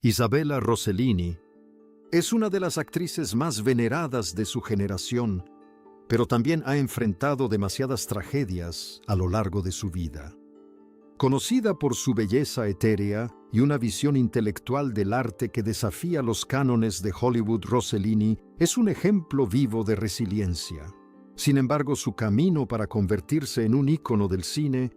Isabella Rossellini es una de las actrices más veneradas de su generación, pero también ha enfrentado demasiadas tragedias a lo largo de su vida. Conocida por su belleza etérea y una visión intelectual del arte que desafía los cánones de Hollywood, Rossellini es un ejemplo vivo de resiliencia. Sin embargo, su camino para convertirse en un ícono del cine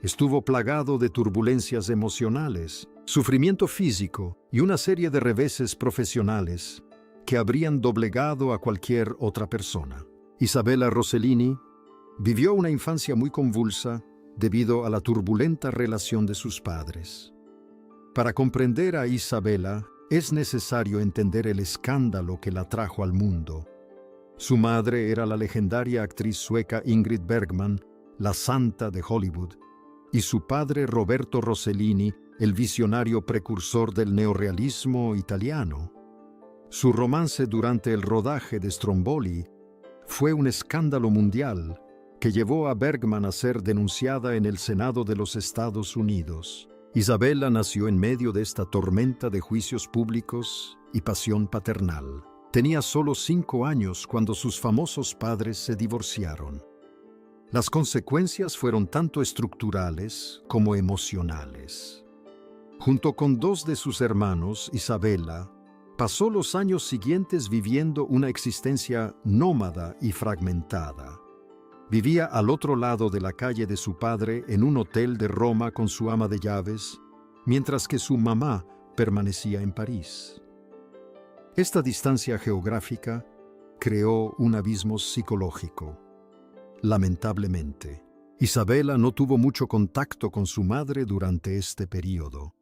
estuvo plagado de turbulencias emocionales, sufrimiento físico y una serie de reveses profesionales que habrían doblegado a cualquier otra persona. Isabella Rossellini vivió una infancia muy convulsa debido a la turbulenta relación de sus padres. Para comprender a Isabella, es necesario entender el escándalo que la trajo al mundo. Su madre era la legendaria actriz sueca Ingrid Bergman, la santa de Hollywood, y su padre Roberto Rossellini, el visionario precursor del neorrealismo italiano. Su romance durante el rodaje de Stromboli fue un escándalo mundial que llevó a Bergman a ser denunciada en el Senado de los Estados Unidos. Isabella nació en medio de esta tormenta de juicios públicos y pasión paternal. Tenía solo 5 años cuando sus famosos padres se divorciaron. Las consecuencias fueron tanto estructurales como emocionales. Junto con 2 de sus hermanos, Isabella pasó los años siguientes viviendo una existencia nómada y fragmentada. Vivía al otro lado de la calle de su padre en un hotel de Roma con su ama de llaves, mientras que su mamá permanecía en París. Esta distancia geográfica creó un abismo psicológico. Lamentablemente, Isabella no tuvo mucho contacto con su madre durante este periodo.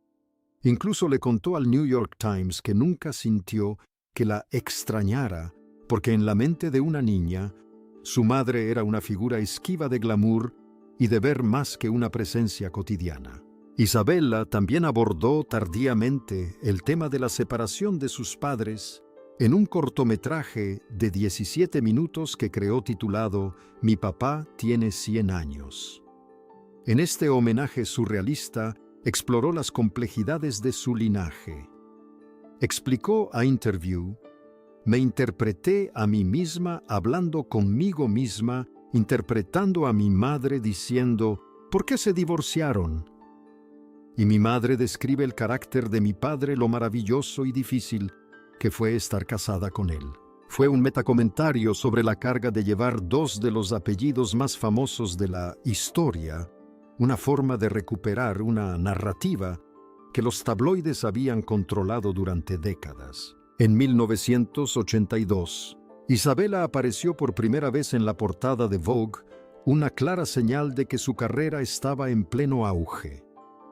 Incluso le contó al New York Times que nunca sintió que la extrañara, porque en la mente de una niña, su madre era una figura esquiva de glamour y de ver más que una presencia cotidiana. Isabella también abordó tardíamente el tema de la separación de sus padres en un cortometraje de 17 minutos que creó titulado Mi papá tiene 100 años. En este homenaje surrealista, exploró las complejidades de su linaje. Explicó a Interview: me interpreté a mí misma hablando conmigo misma, interpretando a mi madre diciendo, ¿por qué se divorciaron? Y mi madre describe el carácter de mi padre, lo maravilloso y difícil que fue estar casada con él. Fue un metacomentario sobre la carga de llevar 2 de los apellidos más famosos de la historia, una forma de recuperar una narrativa que los tabloides habían controlado durante décadas. En 1982, Isabella apareció por primera vez en la portada de Vogue, una clara señal de que su carrera estaba en pleno auge.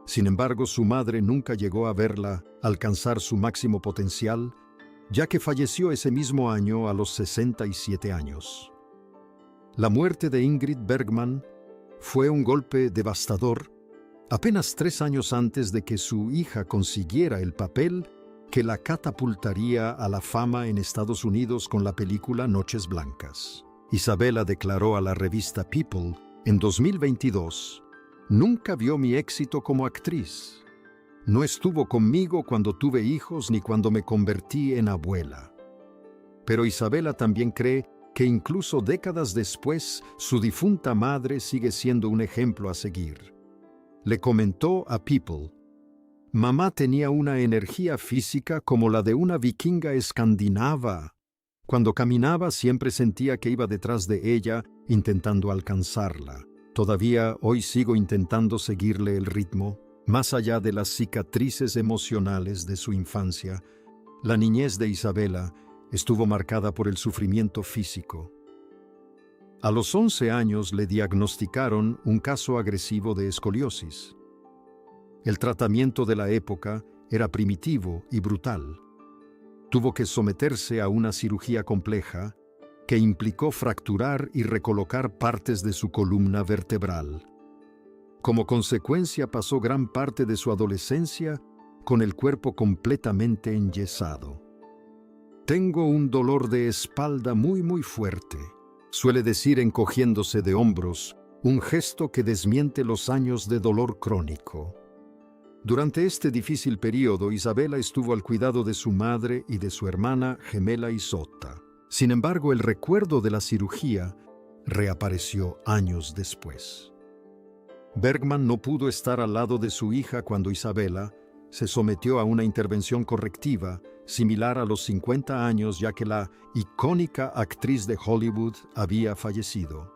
Sin embargo, su madre nunca llegó a verla alcanzar su máximo potencial, ya que falleció ese mismo año a los 67 años. La muerte de Ingrid Bergman fue un golpe devastador, apenas 3 años antes de que su hija consiguiera el papel que la catapultaría a la fama en Estados Unidos con la película Noches Blancas. Isabella declaró a la revista People en 2022: nunca vio mi éxito como actriz. No estuvo conmigo cuando tuve hijos ni cuando me convertí en abuela. Pero Isabella también cree que incluso décadas después, su difunta madre sigue siendo un ejemplo a seguir. Le comentó a People: mamá tenía una energía física como la de una vikinga escandinava. Cuando caminaba siempre sentía que iba detrás de ella, intentando alcanzarla. Todavía hoy sigo intentando seguirle el ritmo. Más allá de las cicatrices emocionales de su infancia, la niñez de Isabella estuvo marcada por el sufrimiento físico. A los 11 años le diagnosticaron un caso agresivo de escoliosis. El tratamiento de la época era primitivo y brutal. Tuvo que someterse a una cirugía compleja que implicó fracturar y recolocar partes de su columna vertebral. Como consecuencia, pasó gran parte de su adolescencia con el cuerpo completamente enyesado. Tengo un dolor de espalda muy fuerte, suele decir encogiéndose de hombros, un gesto que desmiente los años de dolor crónico. Durante este difícil período, Isabella estuvo al cuidado de su madre y de su hermana gemela Isotta. Sin embargo, el recuerdo de la cirugía reapareció años después. Bergman no pudo estar al lado de su hija cuando Isabella se sometió a una intervención correctiva similar a los 50 años, ya que la icónica actriz de Hollywood había fallecido.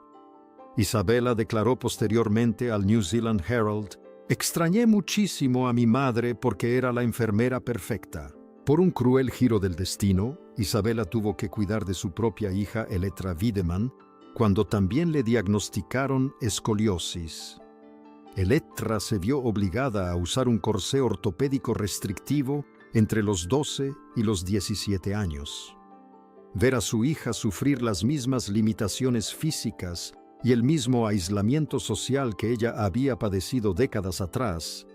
Isabella declaró posteriormente al New Zealand Herald: «Extrañé muchísimo a mi madre porque era la enfermera perfecta». Por un cruel giro del destino, Isabella tuvo que cuidar de su propia hija Elettra Wiedemann cuando también le diagnosticaron escoliosis. Elettra se vio obligada a usar un corsé ortopédico restrictivo entre los 12 y los 17 años. Ver a su hija sufrir las mismas limitaciones físicas y el mismo aislamiento social que ella había padecido décadas atrás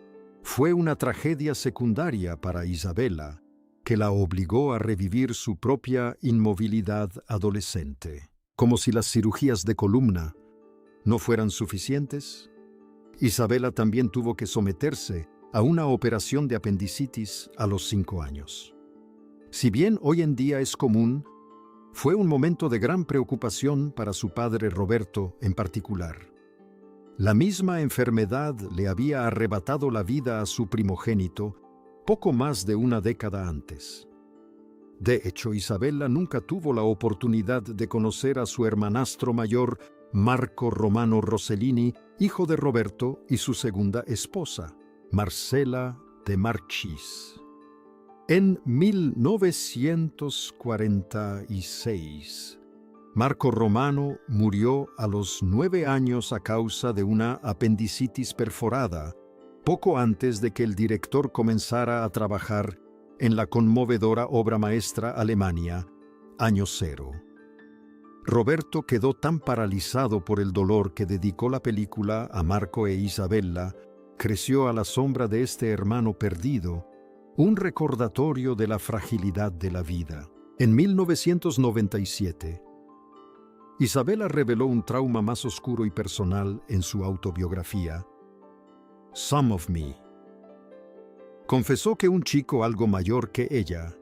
fue una tragedia secundaria para Isabella, que la obligó a revivir su propia inmovilidad adolescente. Como si las cirugías de columna no fueran suficientes, Isabella también tuvo que someterse a una operación de apendicitis a los 5 años. Si bien hoy en día es común, fue un momento de gran preocupación para su padre Roberto en particular. La misma enfermedad le había arrebatado la vida a su primogénito poco más de una década antes. De hecho, Isabella nunca tuvo la oportunidad de conocer a su hermanastro mayor, Marco Romano Rossellini, hijo de Roberto y su segunda esposa, Marcela de Marchis. En 1946, Marco Romano murió a los 9 años a causa de una apendicitis perforada, poco antes de que el director comenzara a trabajar en la conmovedora obra maestra Alemania, Año Cero. Roberto quedó tan paralizado por el dolor que dedicó la película a Marco e Isabella. Creció a la sombra de este hermano perdido, un recordatorio de la fragilidad de la vida. En 1997, Isabella reveló un trauma más oscuro y personal en su autobiografía, Some of Me. Confesó que un chico algo mayor que ella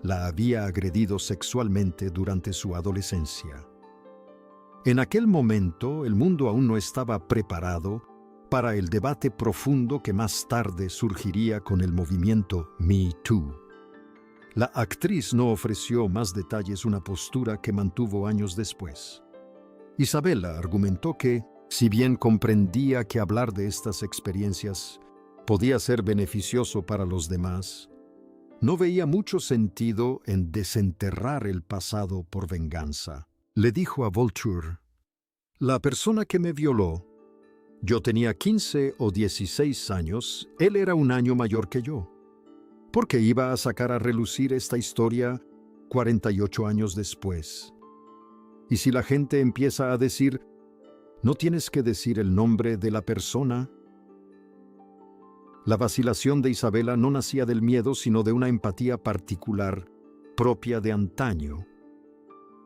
la había agredido sexualmente durante su adolescencia. En aquel momento, el mundo aún no estaba preparado para el debate profundo que más tarde surgiría con el movimiento Me Too. La actriz no ofreció más detalles, una postura que mantuvo años después. Isabella argumentó que, si bien comprendía que hablar de estas experiencias podía ser beneficioso para los demás, no veía mucho sentido en desenterrar el pasado por venganza. Le dijo a Vulture: «La persona que me violó, yo tenía 15 o 16 años, él era un año mayor que yo. ¿Por qué iba a sacar a relucir esta historia 48 años después? Y si la gente empieza a decir, ¿no tienes que decir el nombre de la persona?». La vacilación de Isabella no nacía del miedo, sino de una empatía particular, propia de antaño.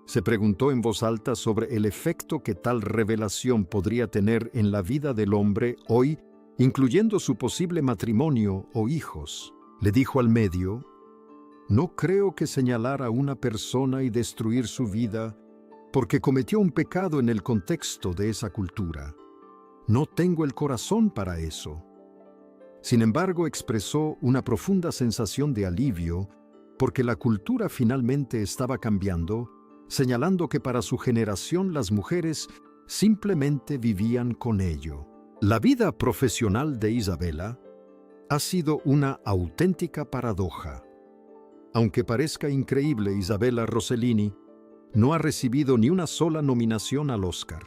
Se preguntó en voz alta sobre el efecto que tal revelación podría tener en la vida del hombre hoy, incluyendo su posible matrimonio o hijos. Le dijo al medio: «No creo que señalar a una persona y destruir su vida porque cometió un pecado en el contexto de esa cultura. No tengo el corazón para eso». Sin embargo, expresó una profunda sensación de alivio porque la cultura finalmente estaba cambiando, señalando que para su generación las mujeres simplemente vivían con ello. La vida profesional de Isabella ha sido una auténtica paradoja. Aunque parezca increíble, Isabella Rossellini no ha recibido ni una sola nominación al Oscar.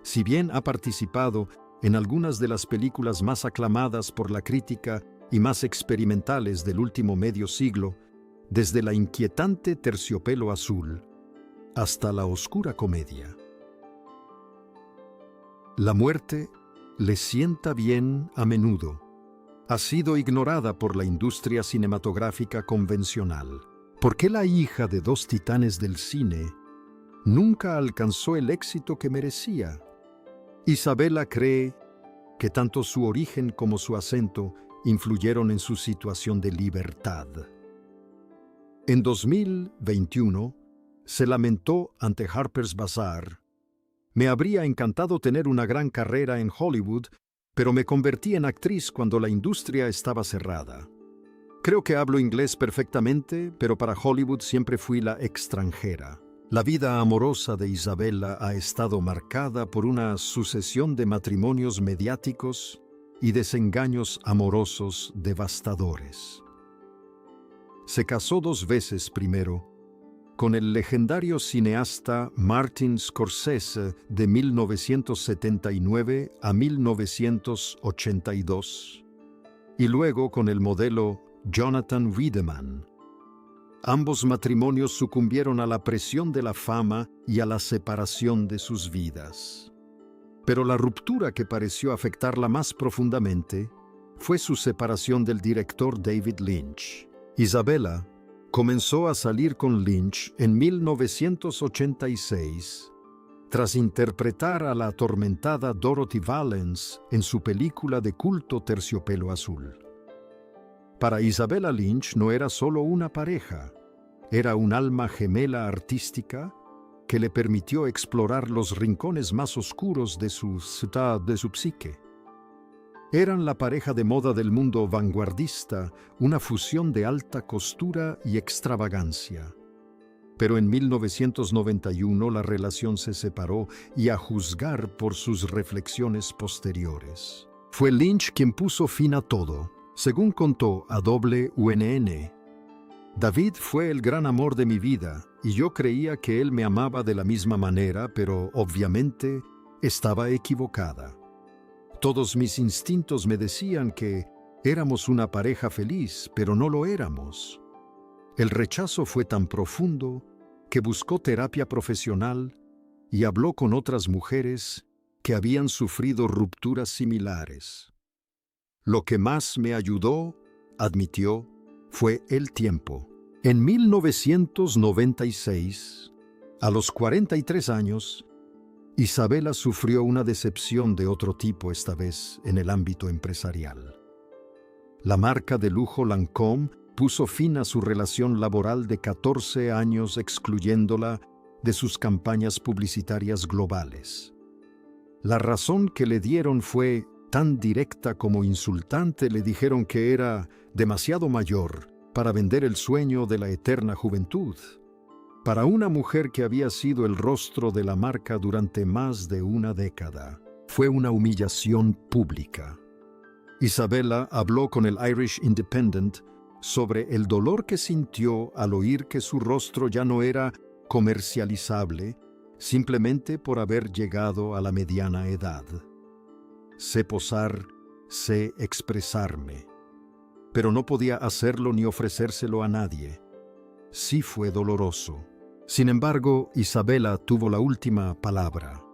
Si bien ha participado en algunas de las películas más aclamadas por la crítica y más experimentales del último medio siglo, desde la inquietante Terciopelo Azul hasta la oscura comedia. La muerte le sienta bien a menudo. Ha sido ignorada por la industria cinematográfica convencional. ¿Por qué la hija de 2 titanes del cine nunca alcanzó el éxito que merecía? Isabella cree que tanto su origen como su acento influyeron en su situación de libertad. En 2021, se lamentó ante Harper's Bazaar: «Me habría encantado tener una gran carrera en Hollywood, pero me convertí en actriz cuando la industria estaba cerrada. Creo que hablo inglés perfectamente, pero para Hollywood siempre fui la extranjera». La vida amorosa de Isabella ha estado marcada por una sucesión de matrimonios mediáticos y desengaños amorosos devastadores. Se casó 2 veces primero, con el legendario cineasta Martin Scorsese de 1979 a 1982, y luego con el modelo Jonathan Wiedemann. Ambos matrimonios sucumbieron a la presión de la fama y a la separación de sus vidas. Pero la ruptura que pareció afectarla más profundamente fue su separación del director David Lynch. Isabella comenzó a salir con Lynch en 1986, tras interpretar a la atormentada Dorothy Valance en su película de culto Terciopelo Azul. Para Isabella Lynch no era solo una pareja, era un alma gemela artística que le permitió explorar los rincones más oscuros de su psique. Eran la pareja de moda del mundo vanguardista, una fusión de alta costura y extravagancia. Pero en 1991 la relación se separó, y a juzgar por sus reflexiones posteriores, fue Lynch quien puso fin a todo. Según contó a WNN, «David fue el gran amor de mi vida y yo creía que él me amaba de la misma manera, pero obviamente estaba equivocada. Todos mis instintos me decían que éramos una pareja feliz, pero no lo éramos. El rechazo fue tan profundo que buscó terapia profesional y habló con otras mujeres que habían sufrido rupturas similares. Lo que más me ayudó», admitió, «fue el tiempo». En 1996, a los 43 años, Isabella sufrió una decepción de otro tipo, esta vez en el ámbito empresarial. La marca de lujo Lancôme puso fin a su relación laboral de 14 años, excluyéndola de sus campañas publicitarias globales. La razón que le dieron fue tan directa como insultante. Le dijeron que era demasiado mayor para vender el sueño de la eterna juventud. Para una mujer que había sido el rostro de la marca durante más de una década, fue una humillación pública. Isabella habló con el Irish Independent sobre el dolor que sintió al oír que su rostro ya no era comercializable simplemente por haber llegado a la mediana edad. «Sé posar, sé expresarme, pero no podía hacerlo ni ofrecérselo a nadie. Sí fue doloroso». Sin embargo, Isabella tuvo la última palabra.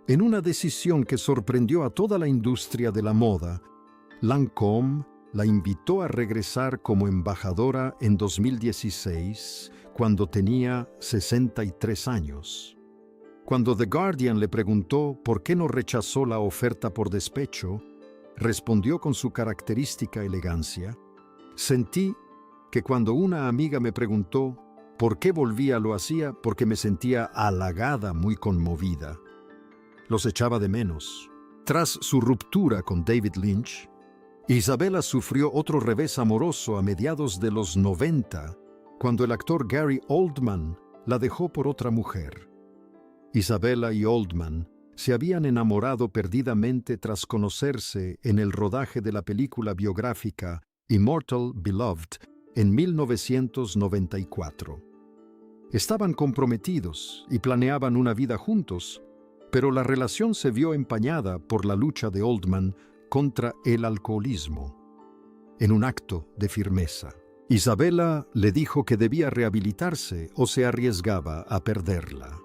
En una decisión que sorprendió a toda la industria de la moda, Lancôme la invitó a regresar como embajadora en 2016, cuando tenía 63 años. Cuando The Guardian le preguntó por qué no rechazó la oferta por despecho, respondió con su característica elegancia: «Sentí que cuando una amiga me preguntó por qué volvía, lo hacía porque me sentía halagada, muy conmovida. Los echaba de menos». Tras su ruptura con David Lynch, Isabella sufrió otro revés amoroso a mediados de los 90, cuando el actor Gary Oldman la dejó por otra mujer. Isabella y Oldman se habían enamorado perdidamente tras conocerse en el rodaje de la película biográfica Immortal Beloved en 1994. Estaban comprometidos y planeaban una vida juntos, pero la relación se vio empañada por la lucha de Oldman contra el alcoholismo. En un acto de firmeza, Isabella le dijo que debía rehabilitarse o se arriesgaba a perderla.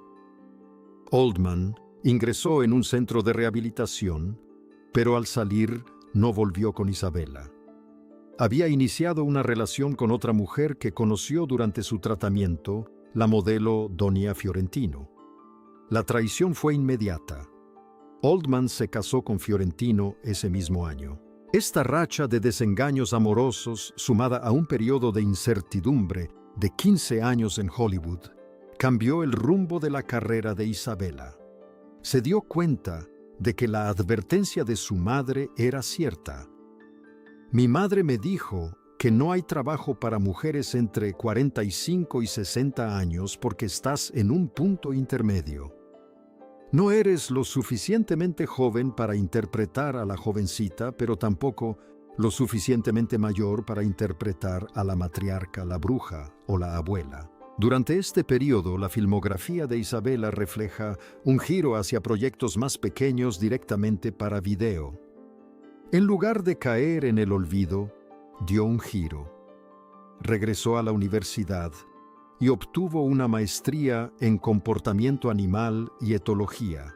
Oldman ingresó en un centro de rehabilitación, pero al salir no volvió con Isabella. Había iniciado una relación con otra mujer que conoció durante su tratamiento, la modelo Donia Fiorentino. La traición fue inmediata. Oldman se casó con Fiorentino ese mismo año. Esta racha de desengaños amorosos, sumada a un periodo de incertidumbre de 15 años en Hollywood, cambió el rumbo de la carrera de Isabella. Se dio cuenta de que la advertencia de su madre era cierta. Mi madre me dijo que no hay trabajo para mujeres entre 45 y 60 años porque estás en un punto intermedio. No eres lo suficientemente joven para interpretar a la jovencita, pero tampoco lo suficientemente mayor para interpretar a la matriarca, la bruja o la abuela. Durante este periodo, la filmografía de Isabella refleja un giro hacia proyectos más pequeños directamente para video. En lugar de caer en el olvido, dio un giro. Regresó a la universidad y obtuvo una maestría en comportamiento animal y etología.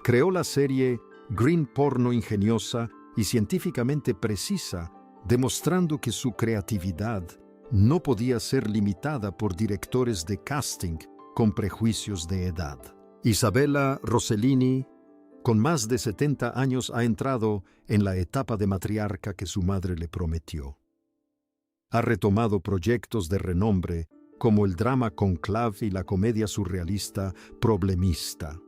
Creó la serie Green Porno ingeniosa y científicamente precisa, demostrando que su creatividad no podía ser limitada por directores de casting con prejuicios de edad. Isabella Rossellini, con más de 70 años, ha entrado en la etapa de matriarca que su madre le prometió. Ha retomado proyectos de renombre como el drama Conclave y la comedia surrealista Problemista.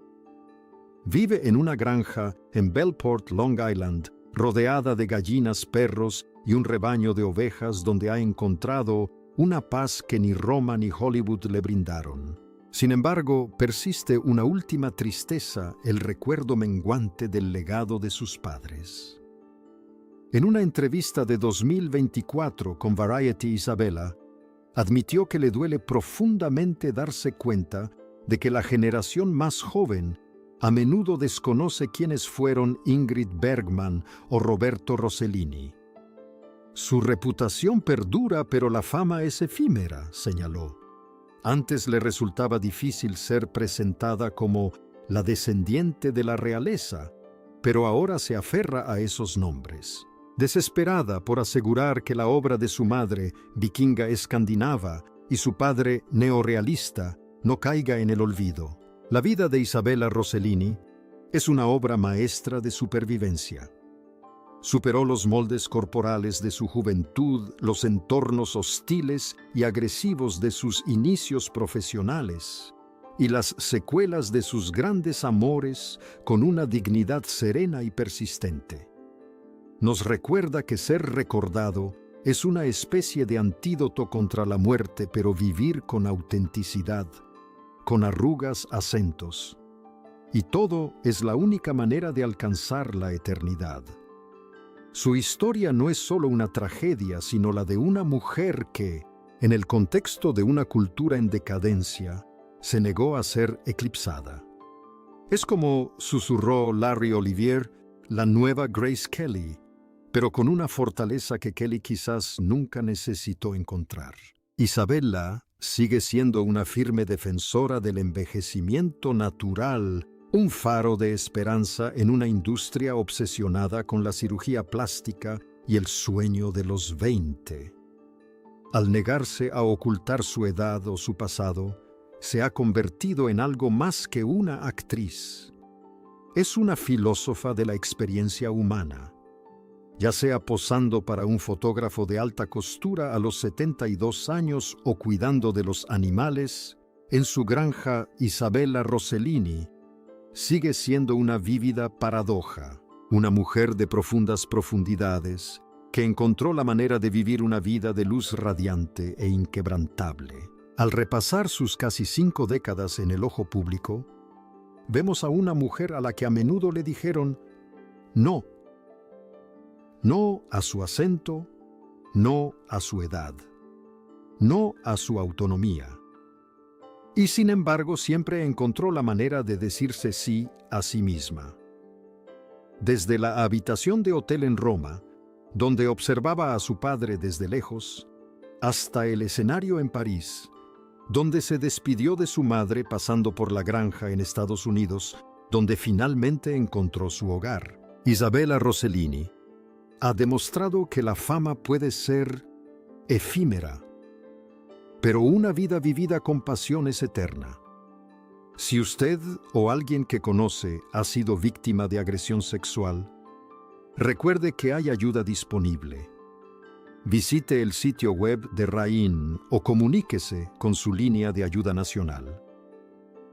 Vive en una granja en Bellport, Long Island, rodeada de gallinas, perros y un rebaño de ovejas donde ha encontrado una paz que ni Roma ni Hollywood le brindaron. Sin embargo, persiste una última tristeza, el recuerdo menguante del legado de sus padres. En una entrevista de 2024 con Variety, Isabella admitió que le duele profundamente darse cuenta de que la generación más joven a menudo desconoce quiénes fueron Ingrid Bergman o Roberto Rossellini. Su reputación perdura, pero la fama es efímera, señaló. Antes le resultaba difícil ser presentada como la descendiente de la realeza, pero ahora se aferra a esos nombres. Desesperada por asegurar que la obra de su madre, vikinga escandinava, y su padre, neorrealista, no caiga en el olvido. La vida de Isabella Rossellini es una obra maestra de supervivencia. Superó los moldes corporales de su juventud, los entornos hostiles y agresivos de sus inicios profesionales y las secuelas de sus grandes amores con una dignidad serena y persistente. Nos recuerda que ser recordado es una especie de antídoto contra la muerte, pero vivir con autenticidad, con arrugas, acentos. Y todo es la única manera de alcanzar la eternidad. Su historia no es solo una tragedia, sino la de una mujer que, en el contexto de una cultura en decadencia, se negó a ser eclipsada. Es como susurró Larry Olivier, la nueva Grace Kelly, pero con una fortaleza que Kelly quizás nunca necesitó encontrar. Isabella sigue siendo una firme defensora del envejecimiento natural, un faro de esperanza en una industria obsesionada con la cirugía plástica y el sueño de los 20. Al negarse a ocultar su edad o su pasado, se ha convertido en algo más que una actriz. Es una filósofa de la experiencia humana. Ya sea posando para un fotógrafo de alta costura a los 72 años o cuidando de los animales, en su granja Isabella Rossellini sigue siendo una vívida paradoja, una mujer de profundas profundidades que encontró la manera de vivir una vida de luz radiante e inquebrantable. Al repasar sus casi 5 décadas en el ojo público, vemos a una mujer a la que a menudo le dijeron no. No a su acento, no a su edad, no a su autonomía. Y sin embargo siempre encontró la manera de decirse sí a sí misma. Desde la habitación de hotel en Roma, donde observaba a su padre desde lejos, hasta el escenario en París, donde se despidió de su madre pasando por la granja en Estados Unidos, donde finalmente encontró su hogar. Isabella Rossellini ha demostrado que la fama puede ser efímera, pero una vida vivida con pasión es eterna. Si usted o alguien que conoce ha sido víctima de agresión sexual, recuerde que hay ayuda disponible. Visite el sitio web de RAIN o comuníquese con su línea de ayuda nacional.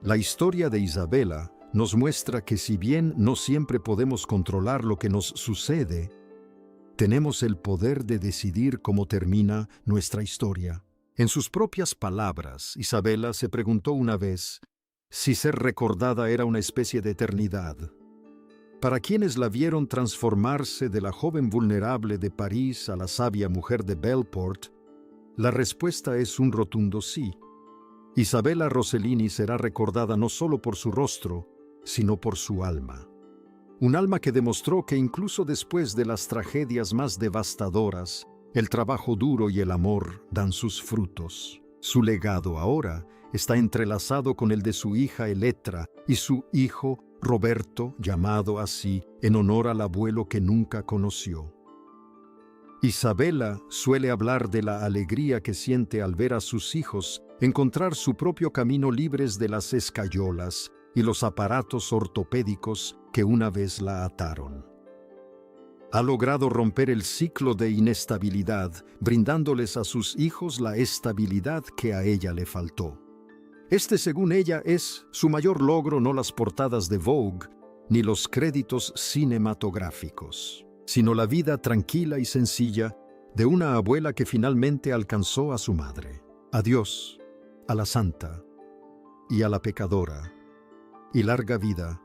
La historia de Isabela nos muestra que si bien no siempre podemos controlar lo que nos sucede, tenemos el poder de decidir cómo termina nuestra historia. En sus propias palabras, Isabela se preguntó una vez si ser recordada era una especie de eternidad. Para quienes la vieron transformarse de la joven vulnerable de París a la sabia mujer de Belport, la respuesta es un rotundo sí. Isabela Rossellini será recordada no solo por su rostro, sino por su alma. Un alma que demostró que incluso después de las tragedias más devastadoras, el trabajo duro y el amor dan sus frutos. Su legado ahora está entrelazado con el de su hija Elettra y su hijo Roberto, llamado así en honor al abuelo que nunca conoció. Isabela suele hablar de la alegría que siente al ver a sus hijos encontrar su propio camino libres de las escayolas y los aparatos ortopédicos que una vez la ataron. Ha logrado romper el ciclo de inestabilidad, brindándoles a sus hijos la estabilidad que a ella le faltó. Este, según ella, es su mayor logro, no las portadas de Vogue ni los créditos cinematográficos, sino la vida tranquila y sencilla de una abuela que finalmente alcanzó a su madre. Adiós a la santa y a la pecadora, y larga vida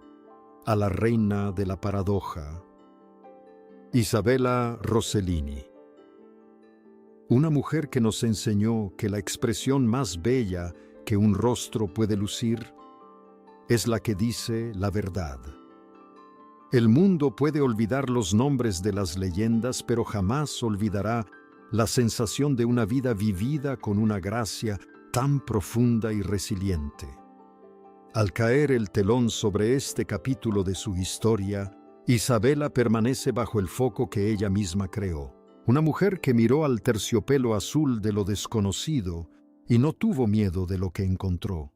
a la reina de la paradoja, Isabela Rossellini. Una mujer que nos enseñó que la expresión más bella que un rostro puede lucir es la que dice la verdad. El mundo puede olvidar los nombres de las leyendas, pero jamás olvidará la sensación de una vida vivida con una gracia tan profunda y resiliente. Al caer el telón sobre este capítulo de su historia, Isabela permanece bajo el foco que ella misma creó. Una mujer que miró al terciopelo azul de lo desconocido y no tuvo miedo de lo que encontró.